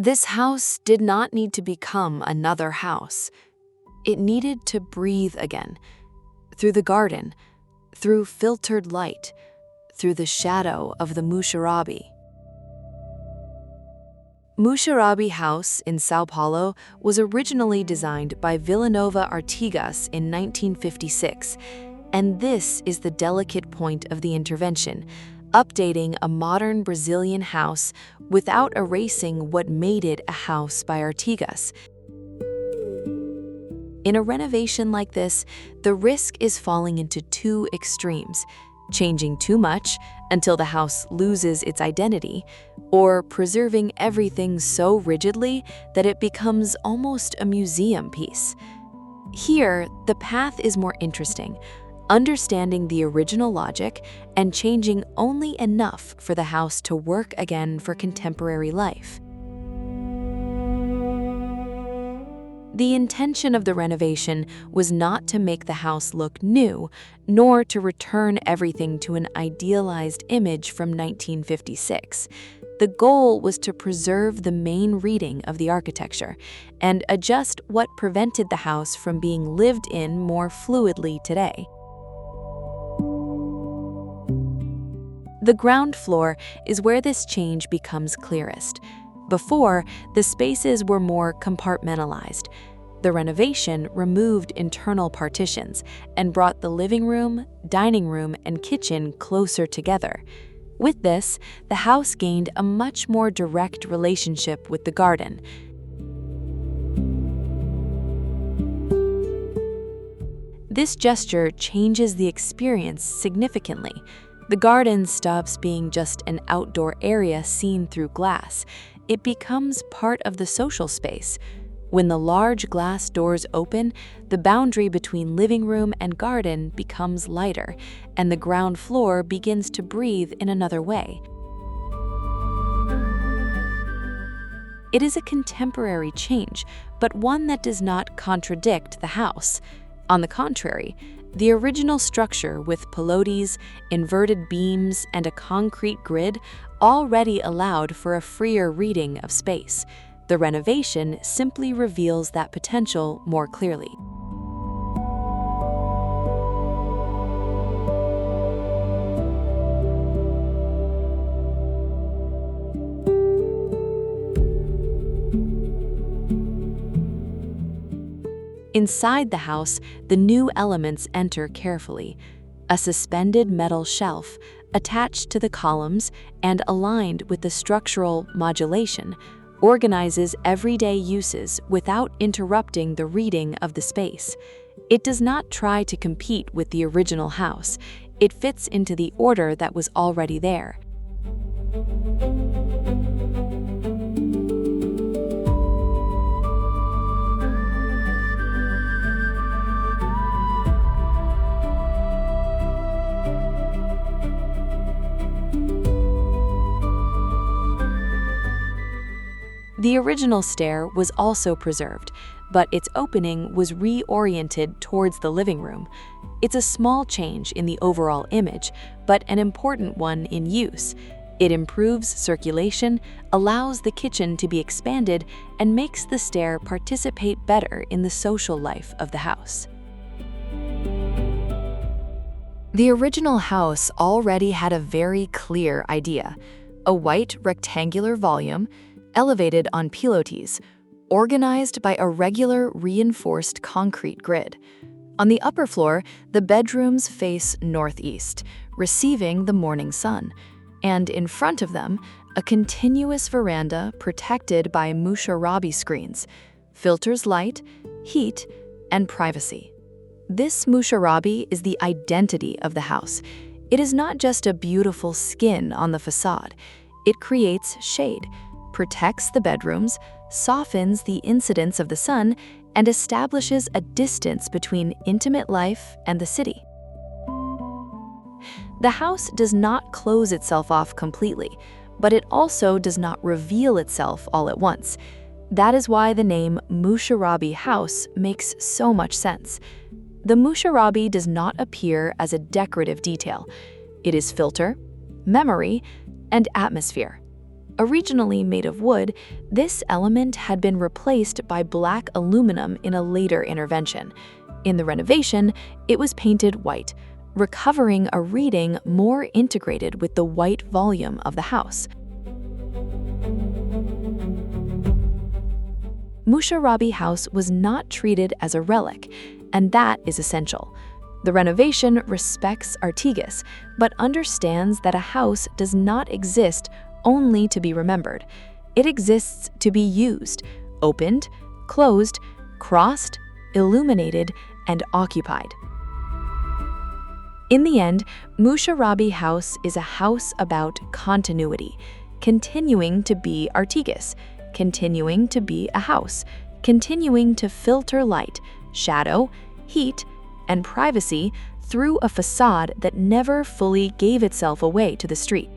This house did not need to become another house. It needed to breathe again, through the garden, through filtered light, through the shadow of the Muxarabi. Muxarabi House in São Paulo was originally designed by Vilanova Artigas in 1956, and this is the delicate point of the intervention, updating a modern Brazilian house without erasing what made it a house by Artigas. In a renovation like this, the risk is falling into two extremes: changing too much until the house loses its identity, or preserving everything so rigidly that it becomes almost a museum piece. Here, the path is more interesting, understanding the original logic and changing only enough for the house to work again for contemporary life. The intention of the renovation was not to make the house look new, nor to return everything to an idealized image from 1956. The goal was to preserve the main reading of the architecture and adjust what prevented the house from being lived in more fluidly today. The ground floor is where this change becomes clearest. Before, the spaces were more compartmentalized. The renovation removed internal partitions and brought the living room, dining room, and kitchen closer together. With this, the house gained a much more direct relationship with the garden. This gesture changes the experience significantly. The garden stops being just an outdoor area seen through glass. It becomes part of the social space. When the large glass doors open, the boundary between living room and garden becomes lighter, and the ground floor begins to breathe in another way. It is a contemporary change, but one that does not contradict the house. On the contrary, the original structure with pilotis, inverted beams, and a concrete grid already allowed for a freer reading of space. The renovation simply reveals that potential more clearly. Inside the house, the new elements enter carefully. A suspended metal shelf, attached to the columns and aligned with the structural modulation, organizes everyday uses without interrupting the reading of the space. It does not try to compete with the original house. It fits into the order that was already there. The original stair was also preserved, but its opening was reoriented towards the living room. It's a small change in the overall image, but an important one in use. It improves circulation, allows the kitchen to be expanded, and makes the stair participate better in the social life of the house. The original house already had a very clear idea: a white rectangular volume, elevated on pilotis, organized by a regular reinforced concrete grid. On the upper floor, the bedrooms face northeast, receiving the morning sun, and in front of them, a continuous veranda protected by Muxarabi screens, filters light, heat, and privacy. This Muxarabi is the identity of the house. It is not just a beautiful skin on the facade. It creates shade, protects the bedrooms, softens the incidence of the sun, and establishes a distance between intimate life and the city. The house does not close itself off completely, but it also does not reveal itself all at once. That is why the name Muxarabi House makes so much sense. The Muxarabi does not appear as a decorative detail. It is filter, memory, and atmosphere. Originally made of wood, this element had been replaced by black aluminum in a later intervention. In the renovation, it was painted white, recovering a reading more integrated with the white volume of the house. Muxarabi House was not treated as a relic, and that is essential. The renovation respects Artigas, but understands that a house does not exist only to be remembered. It exists to be used, opened, closed, crossed, illuminated, and occupied. In the end, Muxarabi House is a house about continuity, continuing to be Artigas, continuing to be a house, continuing to filter light, shadow, heat, and privacy through a facade that never fully gave itself away to the street.